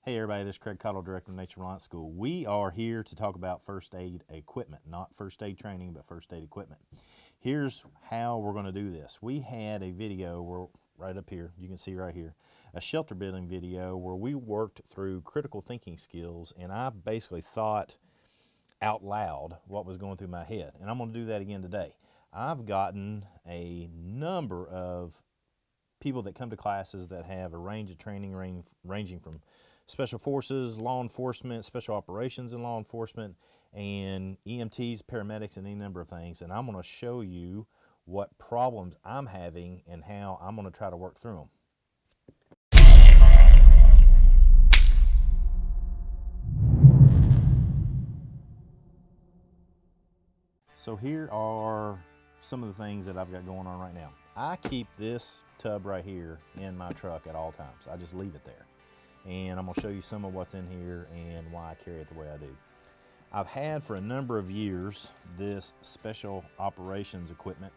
Hey everybody, this is Craig Cottle, Director of Nature Reliance School. We are here to talk about first aid equipment, not first aid training, but first aid equipment. Here's how we're going to do this. We had a video right up here, you can see right here, a shelter building video where we worked through critical thinking skills, and I basically thought out loud what was going through my head. And I'm going to do that again today. I've gotten a number of people that come to classes that have a range of training ranging from special forces, law enforcement, special operations and law enforcement, and EMTs, paramedics, and any number of things. And I'm going to show you what problems I'm having and how I'm going to try to work through them. So here are some of the things that I've got going on right now. I keep this tub right here in my truck at all times. I just leave it there. And I'm going to show you some of what's in here and why I carry it the way I do. I've had for a number of years this special operations equipment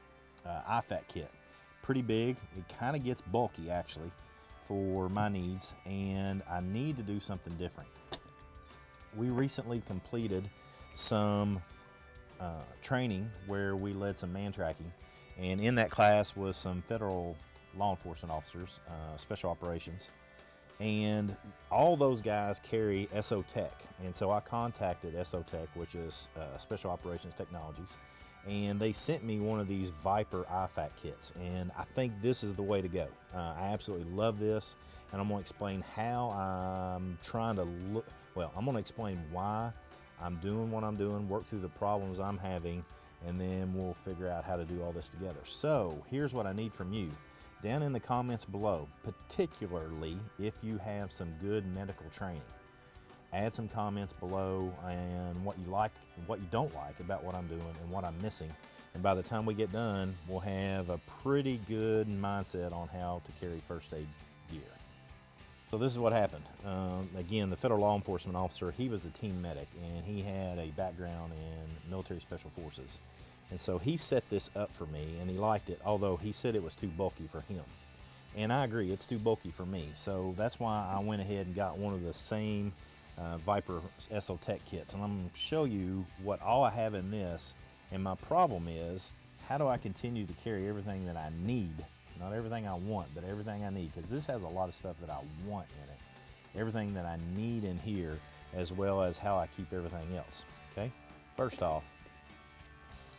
IFAC kit. Pretty big. It kind of gets bulky actually for my needs, and I need to do something different. We recently completed some training where we led some man tracking, and in that class was some federal law enforcement officers, special operations, and all those guys carry SO Tech. And so I contacted SO Tech, which is Special Operations Technologies, and they sent me one of these Viper IFAC kits, and I think this is the way to go. I absolutely love this, and I'm going to explain how I'm trying to look, well, I'm going to explain why I'm doing what I'm doing, work through the problems I'm having, and then we'll figure out how to do all this together. So here's what I need from you. Down in the comments below, particularly if you have some good medical training, add some comments below and what you like and what you don't like about what I'm doing and what I'm missing. And by the time we get done, we'll have a pretty good mindset on how to carry first aid gear. So this is what happened. Again, the federal law enforcement officer, he was a team medic, and he had a background in military special forces. And so he set this up for me, and he liked it, although he said it was too bulky for him. And I agree, it's too bulky for me. So that's why I went ahead and got one of the same Viper SO Tech kits. And I'm going to show you what all I have in this. And my problem is, how do I continue to carry everything that I need? Not everything I want, but everything I need, because this has a lot of stuff that I want in it. Everything that I need in here, as well as how I keep everything else, okay? First off,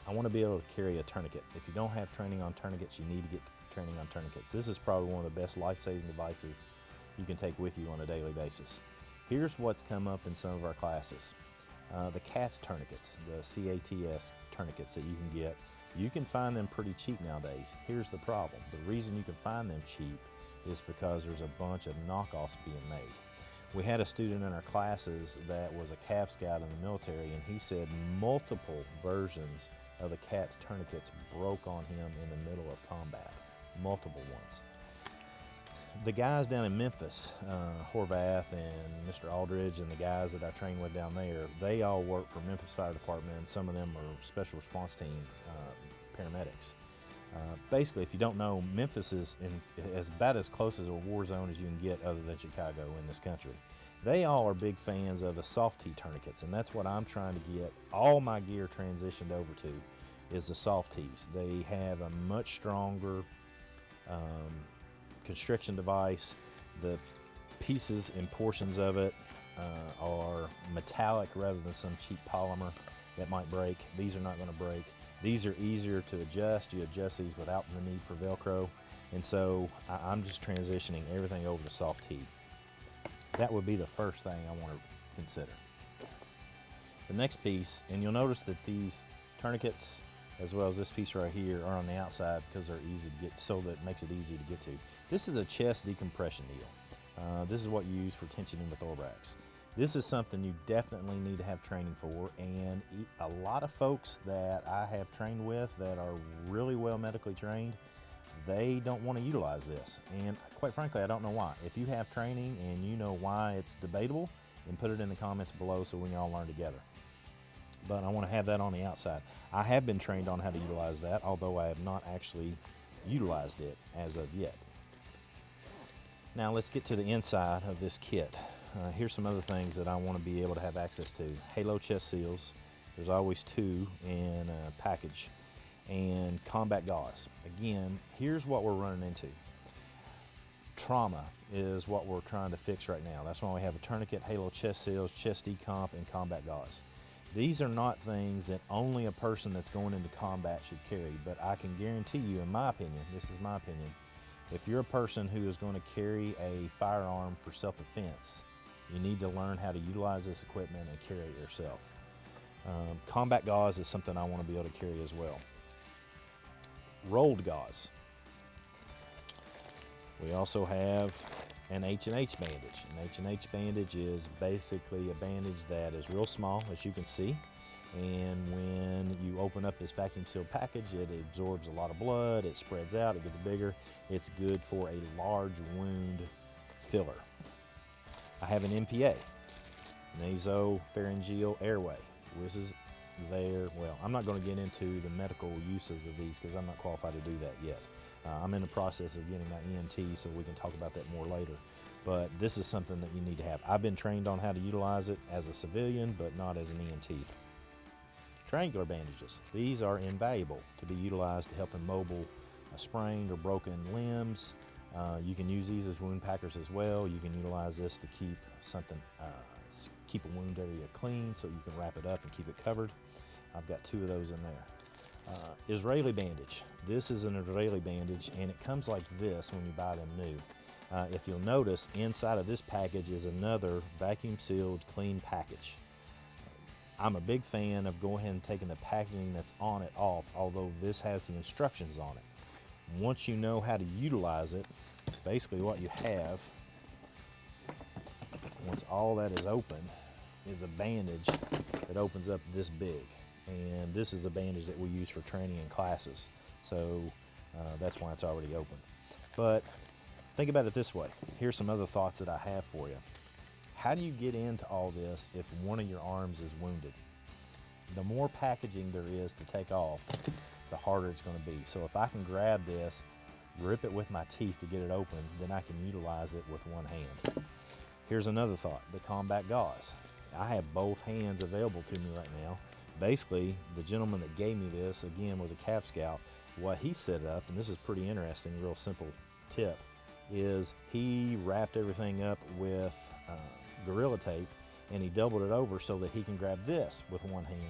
I want to be able to carry a tourniquet. If you don't have training on tourniquets, you need to get training on tourniquets. This is probably one of the best life-saving devices you can take with you on a daily basis. Here's what's come up in some of our classes. The CATS tourniquets, the CATS tourniquets that you can get. You can find them pretty cheap nowadays. Here's the problem. The reason you can find them cheap is because there's a bunch of knockoffs being made. We had a student in our classes that was a CAV scout in the military, and he said multiple versions of the CATS tourniquets broke on him in the middle of combat. Multiple ones. The guys down in Memphis, Horvath and Mr. Aldridge and the guys that I train with down there, they all work for Memphis Fire Department, and some of them are special response team paramedics. Basically, if you don't know, Memphis is about as close as a war zone as you can get other than Chicago in this country. They all are big fans of the soft T tourniquets, and that's what I'm trying to get all my gear transitioned over to, is the soft Ts. They have a much stronger constriction device. The pieces and portions of it are metallic rather than some cheap polymer that might break. These are not going to break. These are easier to adjust. You adjust these without the need for Velcro. And so I'm just transitioning everything over to soft T. That would be the first thing I want to consider. The next piece, and you'll notice that these tourniquets, as well as this piece right here, are on the outside because they're easy to get, so that it makes it easy to get to. This is a chest decompression deal. This is what you use for tensioning the thorax. This is something you definitely need to have training for, and a lot of folks that I have trained with that are really well medically trained, they don't want to utilize this, and quite frankly, I don't know why. If you have training and you know why it's debatable, then put it in the comments below so we can all learn together. But I want to have that on the outside. I have been trained on how to utilize that, although I have not actually utilized it as of yet. Now let's get to the inside of this kit. here's some other things that I want to be able to have access to. Halo chest seals. There's always 2 in a package. And combat gauze. Again, here's what we're running into. Trauma is what we're trying to fix right now. That's why we have a tourniquet, Halo chest seals, chest decomp, and combat gauze. These are not things that only a person that's going into combat should carry, but I can guarantee you, in my opinion, this is my opinion, if you're a person who is going to carry a firearm for self-defense, you need to learn how to utilize this equipment and carry it yourself. Combat gauze is something I want to be able to carry as well. Rolled gauze. We also have an H&H bandage. An H&H bandage is basically a bandage that is real small, as you can see. And when you open up this vacuum sealed package, it absorbs a lot of blood, it spreads out, it gets bigger. It's good for a large wound filler. I have an NPA, nasopharyngeal airway. This is well, I'm not going to get into the medical uses of these because I'm not qualified to do that yet. I'm in the process of getting my EMT, so we can talk about that more later. But this is something that you need to have. I've been trained on how to utilize it as a civilian, but not as an EMT. Triangular bandages. These are invaluable to be utilized to help immobile sprained or broken limbs. You can use these as wound packers as well. You can utilize this to keep something, keep a wound area clean so you can wrap it up and keep it covered. I've got 2 of those in there. Israeli bandage. This is an Israeli bandage, and it comes like this when you buy them new. If you'll notice, inside of this package is another vacuum sealed clean package. I'm a big fan of going ahead and taking the packaging that's on it off, although this has the instructions on it. Once you know how to utilize it, basically what you have, once all that is open, is a bandage that opens up this big. And this is a bandage that we use for training in classes. So that's why it's already open. But think about it this way. Here's some other thoughts that I have for you. How do you get into all this if one of your arms is wounded? The more packaging there is to take off, the harder it's going to be. So if I can grab this, rip it with my teeth to get it open, then I can utilize it with one hand. Here's another thought, the combat gauze. I have both hands available to me right now. Basically, the gentleman that gave me this, again, was a Cav Scout. What he set up, and this is pretty interesting, real simple tip, is he wrapped everything up with Gorilla Tape, and he doubled it over so that he can grab this with one hand.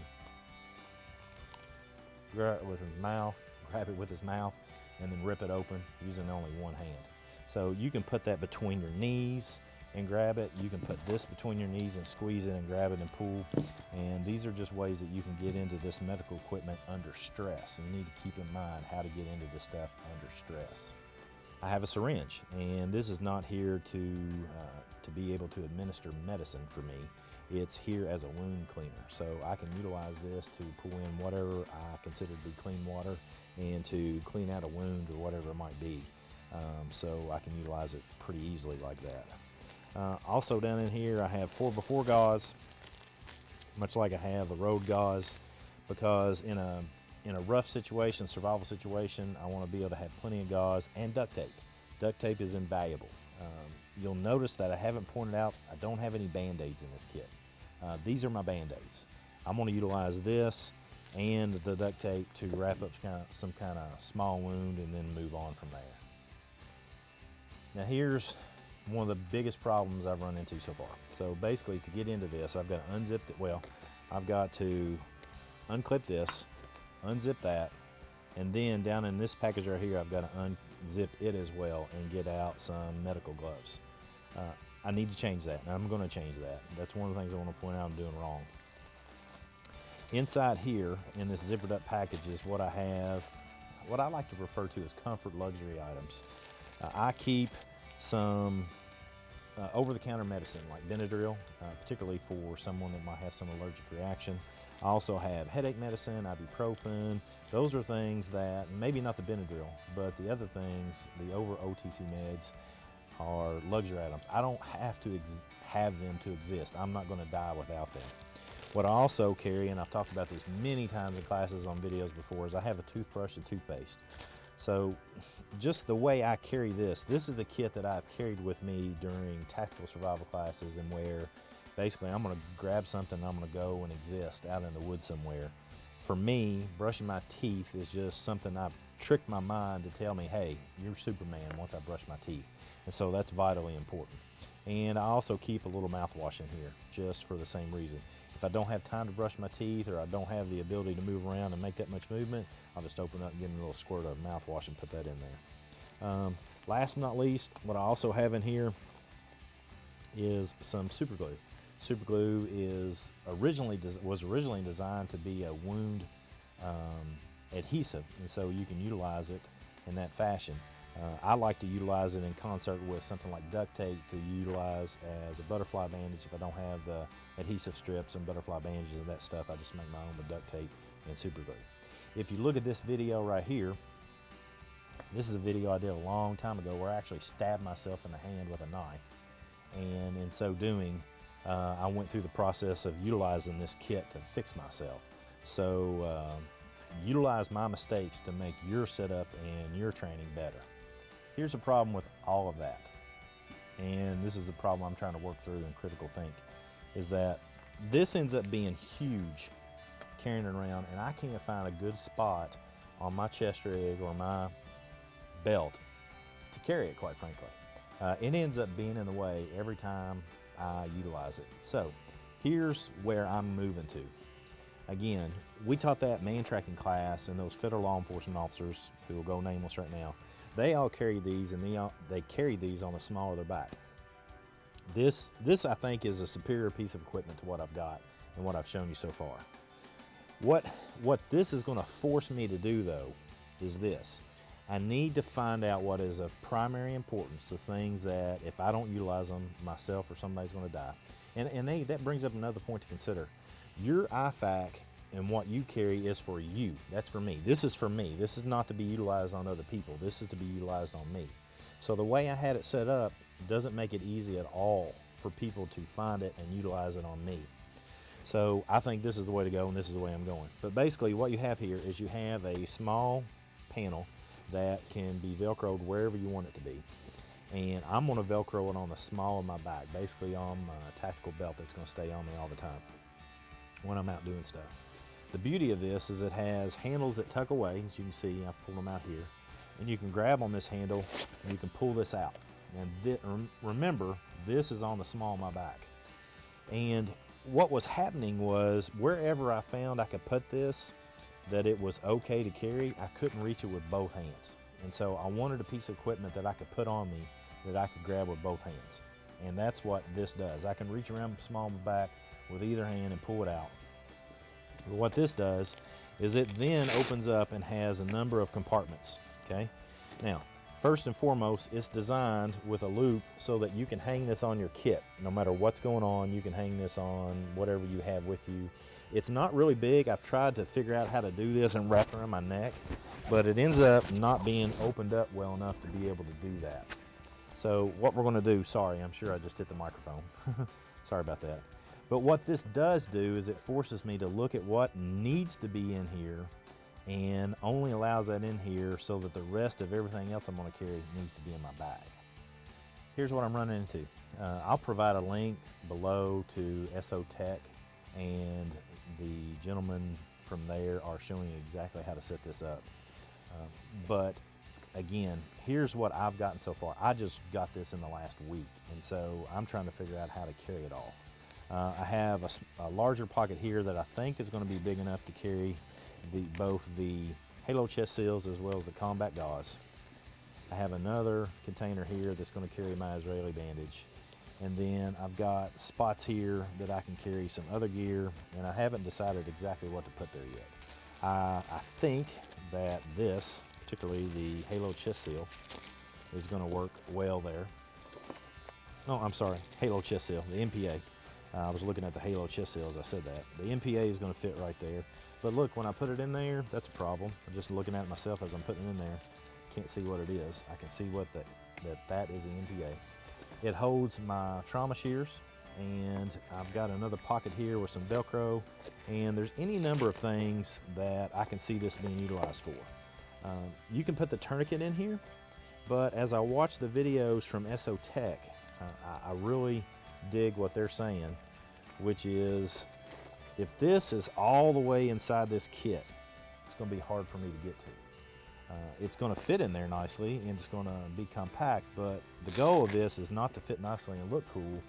Grab it with his mouth, grab it with his mouth, and then rip it open using only one hand. So you can put that between your knees and grab it. You can put this between your knees and squeeze it and grab it and pull. And these are just ways that you can get into this medical equipment under stress. And you need to keep in mind how to get into this stuff under stress. I have a syringe, and this is not here to be able to administer medicine for me. It's here as a wound cleaner. So I can utilize this to pull in whatever I consider to be clean water and to clean out a wound or whatever it might be. So I can utilize it pretty easily like that. Also down in here I have 4x4 gauze, much like I have the road gauze, because in a rough situation, survival situation, I want to be able to have plenty of gauze and duct tape. Duct tape is invaluable. You'll notice that I haven't pointed out I don't have any Band-Aids in this kit. These are my Band-Aids. I'm going to utilize this and the duct tape to wrap up some kind of small wound and then move on from there. Now here's one of the biggest problems I've run into so far. So basically, to get into this, I've got to unzip it. Well, I've got to unclip this, unzip that, and then down in this package right here, I've got to unzip it as well and get out some medical gloves. I need to change that, and I'm going to change that. That's one of the things I want to point out I'm doing wrong. Inside here, in this zippered up package, is what I have, what I like to refer to as comfort luxury items. I keep some over-the-counter medicine like Benadryl, particularly for someone that might have some allergic reaction. I also have headache medicine, ibuprofen. Those are things that, maybe not the Benadryl, but the other things, the over OTC meds, are luxury items. I don't have to have them to exist. I'm not going to die without them. What I also carry, and I've talked about this many times in classes on videos before, is I have a toothbrush and toothpaste. So just the way I carry this is the kit that I've carried with me during tactical survival classes, and where basically I'm gonna grab something and I'm gonna go and exist out in the woods somewhere. For me, brushing my teeth is just something I've tricked my mind to tell me, hey, you're Superman once I brush my teeth. And so that's vitally important. And I also keep a little mouthwash in here just for the same reason. If I don't have time to brush my teeth, or I don't have the ability to move around and make that much movement, I'll just open up and get a little squirt of mouthwash and put that in there. Last but not least, what I also have in here is some super glue. Super glue was originally designed to be a wound adhesive, and so you can utilize it in that fashion. I like to utilize it in concert with something like duct tape to utilize as a butterfly bandage. If I don't have the adhesive strips and butterfly bandages and that stuff, I just make my own with duct tape and super glue. If you look at this video right here, this is a video I did a long time ago where I actually stabbed myself in the hand with a knife, and in so doing, I went through the process of utilizing this kit to fix myself. So utilize my mistakes to make your setup and your training better. Here's the problem with all of that, and this is the problem I'm trying to work through in Critical Think, is that this ends up being huge carrying it around, and I can't find a good spot on my chest rig or my belt to carry it, quite frankly. It ends up being in the way every time I utilize it. So here's where I'm moving to. Again, we taught that man tracking class, and those federal law enforcement officers, who will go nameless right now, they all carry these, and they carry these on the small of their back. This I think is a superior piece of equipment to what I've got and what I've shown you so far. What this is going to force me to do, though, is this. I need to find out what is of primary importance, the things that if I don't utilize them, myself or somebody's going to die. And that brings up another point to consider. Your IFAC and what you carry is for you. That's for me. This is for me. This is not to be utilized on other people. This is to be utilized on me. So the way I had it set up doesn't make it easy at all for people to find it and utilize it on me. So I think this is the way to go, and this is the way I'm going. But basically what you have here is you have a small panel that can be Velcroed wherever you want it to be. And I'm going to Velcro it on the small of my back, basically on my tactical belt that's going to stay on me all the time when I'm out doing stuff. The beauty of this is it has handles that tuck away. As you can see, I've pulled them out here. And you can grab on this handle and you can pull this out. And remember, this is on the small of my back. And what was happening was, wherever I found I could put this, that it was okay to carry, I couldn't reach it with both hands. And so I wanted a piece of equipment that I could put on me that I could grab with both hands. And that's what this does. I can reach around the small of my back with either hand and pull it out. But what this does is it then opens up and has a number of compartments, okay? Now, first and foremost, it's designed with a loop so that you can hang this on your kit. No matter what's going on, you can hang this on whatever you have with you. It's not really big. I've tried to figure out how to do this and wrap around my neck, but it ends up not being opened up well enough to be able to do that. So what we're going to do, sorry, I'm sure I just hit the microphone. Sorry about that. But what this does do is it forces me to look at what needs to be in here, and only allows that in here so that the rest of everything else I'm going to carry needs to be in my bag. Here's what I'm running into. I'll provide a link below to SO Tech, and the gentlemen from there are showing you exactly how to set this up. But again, here's what I've gotten so far. I just got this in the last week, and so I'm trying to figure out how to carry it all. I have a larger pocket here that I think is going to be big enough to carry both the Halo chest seals as well as the combat gauze. I have another container here that's going to carry my Israeli bandage. And then I've got spots here that I can carry some other gear, and I haven't decided exactly what to put there yet. I think that this, particularly the Halo chest seal, is going to work well there. Oh, I'm sorry, Halo chest seal, the MPA. I was looking at the Halo chest seal as I said that. The MPA is going to fit right there. But look, when I put it in there, that's a problem. I'm just looking at it myself as I'm putting it in there. Can't see what it is. I can see what that is the MPA. It holds my trauma shears, and I've got another pocket here with some Velcro, and there's any number of things that I can see this being utilized for. You can put the tourniquet in here, but as I watch the videos from SO Tech, I really dig what they're saying, which is if this is all the way inside this kit, it's going to be hard for me to get to. It's going to fit in there nicely and it's going to be compact, but the goal of this is not to fit nicely and look cool.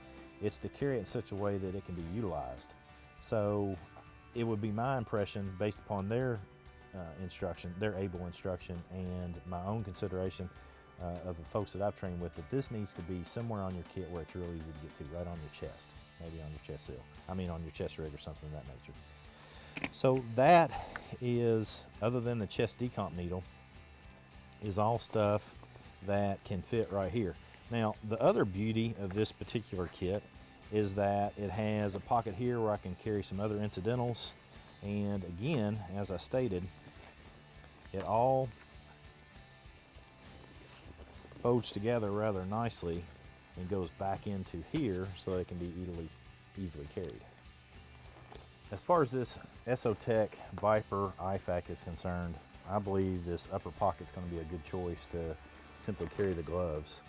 It's to carry it in such a way that it can be utilized. So it would be my impression, based upon their instruction, their able instruction, and my own consideration of the folks that I've trained with, that this needs to be somewhere on your kit where it's real easy to get to, right on your chest, maybe on your chest seal. I mean on your chest rig or something of that nature. So that is, other than the chest decomp needle, is all stuff that can fit right here. Now, the other beauty of this particular kit is that it has a pocket here where I can carry some other incidentals. And again, as I stated, it all folds together rather nicely and goes back into here so it can be easily carried. As far as this SO Tech Viper IFAC is concerned, I believe this upper pocket is going to be a good choice to simply carry the gloves.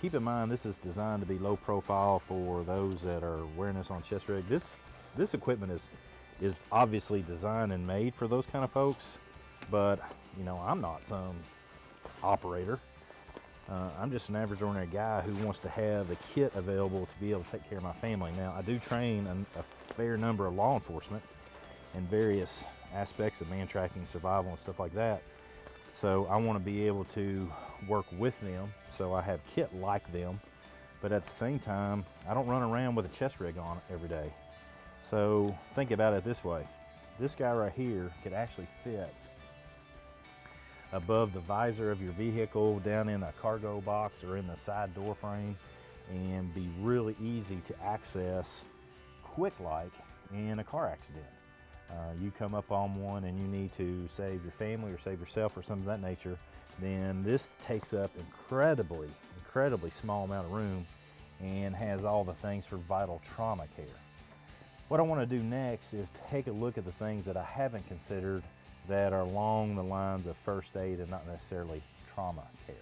Keep in mind, this is designed to be low profile for those that are wearing this on chest rig. This equipment is obviously designed and made for those kind of folks, but you know, I'm not some operator. I'm just an average ordinary guy who wants to have the kit available to be able to take care of my family. Now, I do train a fair number of law enforcement in various aspects of man tracking, survival, and stuff like that. So I want to be able to work with them, so I have kit like them, but at the same time, I don't run around with a chest rig on every day. So think about it this way. This guy right here could actually fit above the visor of your vehicle, down in a cargo box or in the side door frame, and be really easy to access quick like in a car accident. You come up on one and you need to save your family or save yourself or something of that nature, then this takes up incredibly small amount of room and has all the things for vital trauma care. What I want to do next is take a look at the things that I haven't considered that are along the lines of first aid and not necessarily trauma care.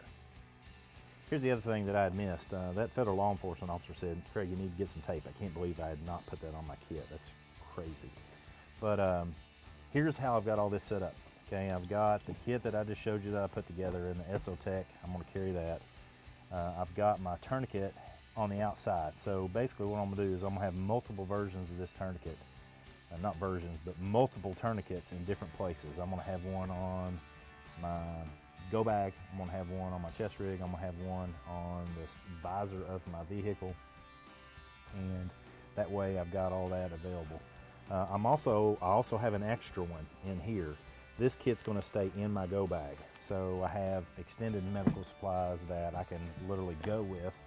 Here's the other thing that I had missed. That federal law enforcement officer said, "Craig, you need to get some tape." I can't believe I had not put that on my kit. That's crazy. But here's how I've got all this set up. Okay, I've got the kit that I just showed you that I put together in the SO Tech. I'm going to carry that. I've got my tourniquet on the outside. So basically what I'm going to do is I'm going to have multiple versions of this tourniquet. Not versions, but multiple tourniquets in different places. I'm going to have one on my go bag. I'm going to have one on my chest rig. I'm going to have one on the visor of my vehicle. And that way I've got all that available. I also have an extra one in here. This kit's going to stay in my go bag. So I have extended medical supplies that I can literally go with.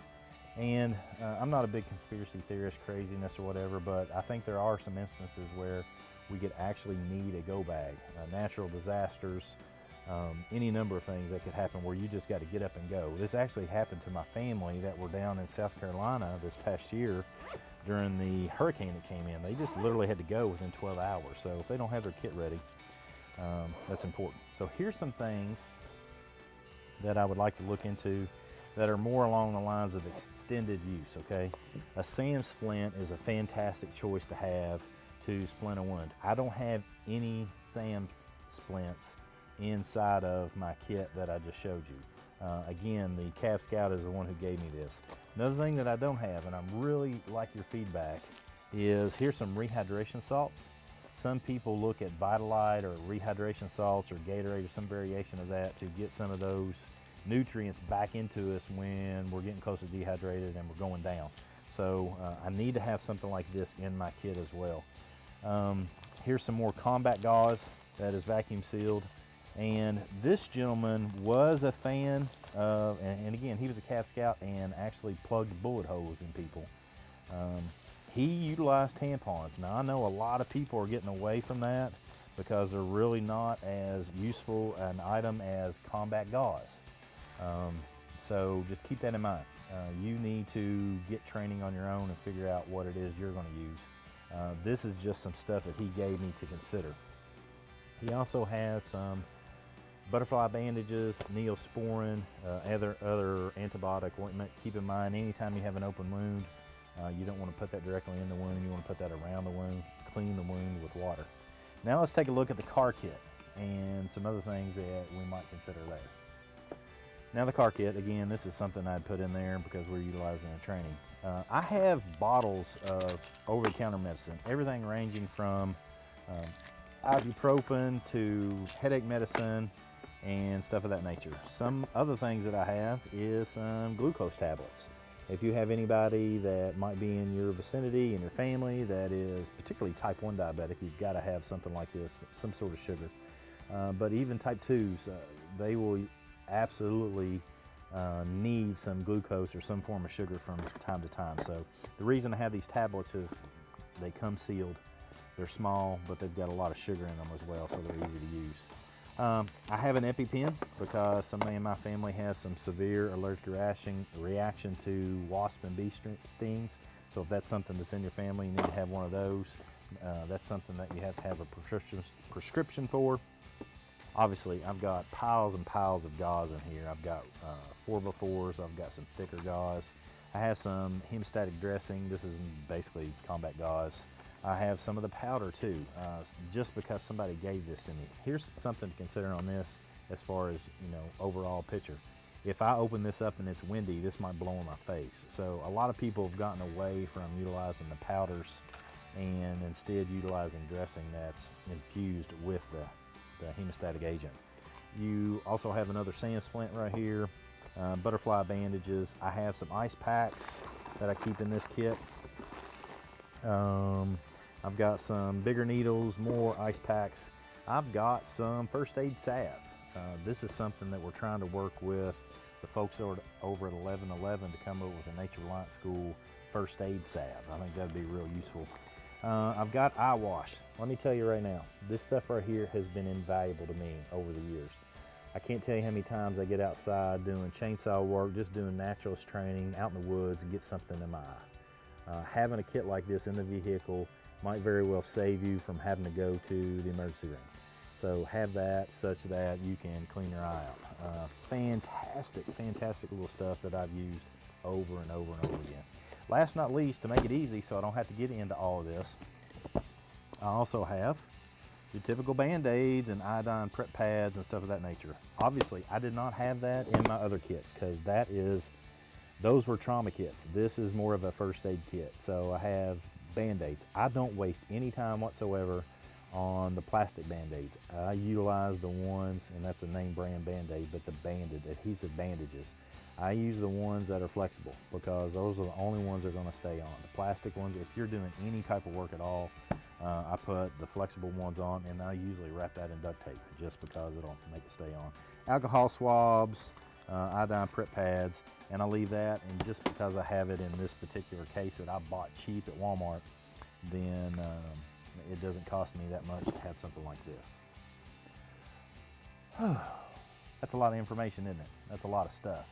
And I'm not a big conspiracy theorist, craziness or whatever, but I think there are some instances where we could actually need a go bag. Natural disasters, any number of things that could happen where you just got to get up and go. This actually happened to my family that were down in South Carolina this past year during the hurricane that came in. They just literally had to go within 12 hours. So if they don't have their kit ready, that's important. So here's some things that I would like to look into that are more along the lines of extended use, okay? A SAM splint is a fantastic choice to have to splint a wound. I don't have any SAM splints inside of my kit that I just showed you. Again, the Cav Scout is the one who gave me this. Another thing that I don't have, and I really like your feedback, is here's some rehydration salts. Some people look at Vitalite or rehydration salts or Gatorade or some variation of that to get some of those nutrients back into us when we're getting close to dehydrated and we're going down. So I need to have something like this in my kit as well. Here's some more combat gauze that is vacuum sealed. And this gentleman was a fan of, and again, he was a Cav Scout and actually plugged bullet holes in people. He utilized tampons. Now I know a lot of people are getting away from that because they're really not as useful an item as combat gauze. So just keep that in mind. You need to get training on your own and figure out what it is you're going to use. This is just some stuff that he gave me to consider. He also has some Butterfly bandages, Neosporin, other antibiotic ointment. Keep in mind, anytime you have an open wound, you don't want to put that directly in the wound. You want to put that around the wound, clean the wound with water. Now let's take a look at the car kit and some other things that we might consider there. Now the car kit, again, this is something I'd put in there because we're utilizing in training. I have bottles of over-the-counter medicine, everything ranging from ibuprofen to headache medicine and stuff of that nature. Some other things that I have is some glucose tablets. If you have anybody that might be in your vicinity, in your family, that is particularly type 1 diabetic, you've got to have something like this, some sort of sugar. But even type 2s, they will absolutely need some glucose or some form of sugar from time to time. So the reason I have these tablets is they come sealed. They're small, but they've got a lot of sugar in them as well, so they're easy to use. I have an EpiPen because somebody in my family has some severe allergic reaction to wasp and bee stings. So if that's something that's in your family, you need to have one of those. That's something that you have to have a prescription for. Obviously, I've got piles and piles of gauze in here. I've got 4x4s, I've got some thicker gauze. I have some hemostatic dressing. This is basically combat gauze. I have some of the powder too, just because somebody gave this to me. Here's something to consider on this as far as, overall picture. If I open this up and it's windy, this might blow in my face. So a lot of people have gotten away from utilizing the powders and instead utilizing dressing that's infused with the hemostatic agent. You also have another sand splint right here, butterfly bandages. I have some ice packs that I keep in this kit. I've got some bigger needles, more ice packs. I've got some first aid salve. This is something that we're trying to work with the folks over at 1111 to come up with a Nature Reliance School first aid salve. I think that'd be real useful. I've got eye wash. Let me tell you right now, this stuff right here has been invaluable to me over the years. I can't tell you how many times I get outside doing chainsaw work, just doing naturalist training out in the woods and get something in my eye. Having a kit like this in the vehicle might very well save you from having to go to the emergency room. So have that such that you can clean your eye out. Fantastic little stuff that I've used over and over and over again. Last but not least, to make it easy so I don't have to get into all of this, I also have your typical Band-Aids and iodine prep pads and stuff of that nature. Obviously, I did not have that in my other kits because those were trauma kits. This is more of a first aid kit. So I have Band-Aids. I don't waste any time whatsoever on the plastic Band-Aids. I utilize the ones, and that's a name brand Band-Aid, but the banded adhesive bandages. I use the ones that are flexible because those are the only ones that are going to stay on. The plastic ones, if you're doing any type of work at all, I put the flexible ones on, and I usually wrap that in duct tape just because it'll make it stay on. Alcohol swabs, iodine prep pads, and I leave that, and just because I have it in this particular case that I bought cheap at Walmart, then it doesn't cost me that much to have something like this. That's a lot of information, isn't it? That's a lot of stuff.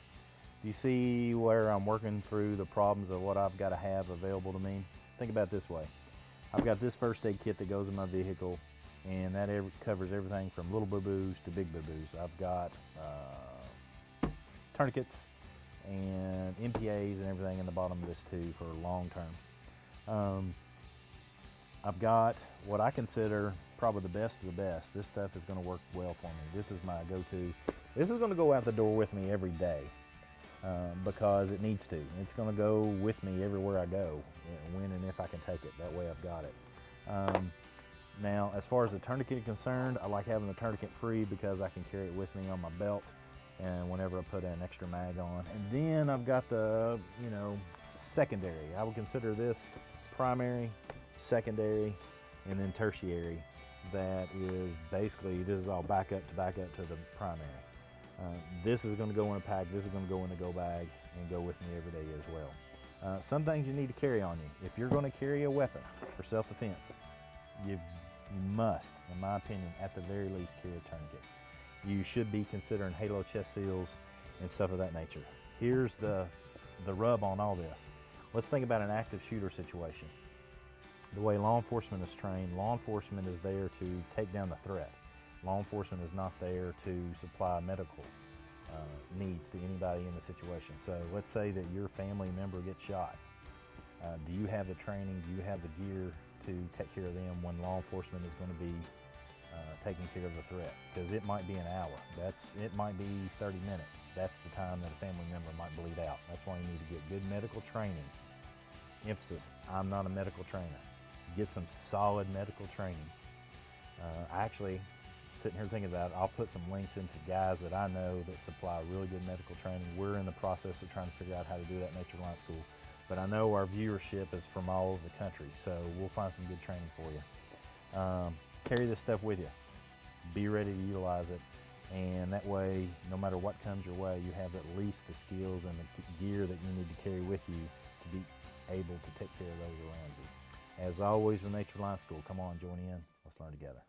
You see where I'm working through the problems of what I've got to have available to me? Think about it this way. I've got this first aid kit that goes in my vehicle, and that covers everything from little boo-boos to big boo-boos. I've got tourniquets and MPAs and everything in the bottom of this too for long term. I've got what I consider probably the best of the best. This stuff is going to work well for me. This is my go-to. This is going to go out the door with me every day because it needs to. It's going to go with me everywhere I go, when and if I can take it. That way I've got it. Now, as far as the tourniquet is concerned, I like having the tourniquet free because I can carry it with me on my belt and whenever I put an extra mag on. And then I've got the, secondary. I would consider this primary, secondary, and then tertiary. That is basically, this is all back up to the primary. This is going to go in a pack, this is going to go in a go bag and go with me every day as well. Some things you need to carry on you. If you're going to carry a weapon for self-defense, you must, in my opinion, at the very least carry a tourniquet. You should be considering halo chest seals and stuff of that nature. Here's the rub on all this. Let's think about an active shooter situation. The way law enforcement is trained, law enforcement is there to take down the threat. Law enforcement is not there to supply medical needs to anybody in the situation. So let's say that your family member gets shot. Do you have the training, do you have the gear to take care of them when law enforcement is going to be taking care of the threat? Because it might be an hour, it might be 30 minutes. That's the time that a family member might bleed out. That's why you need to get good medical training. Emphasis, I'm not a medical trainer. Get some solid medical training. Actually, sitting here thinking about it, I'll put some links into guys that I know that supply really good medical training. We're in the process of trying to figure out how to do that in Nature Reliance School. But I know our viewership is from all over the country, so we'll find some good training for you. Carry this stuff with you. Be ready to utilize it, and that way, no matter what comes your way, you have at least the skills and the gear that you need to carry with you to be able to take care of those around you. As always with Nature Reliance School, come on, join in. Let's learn together.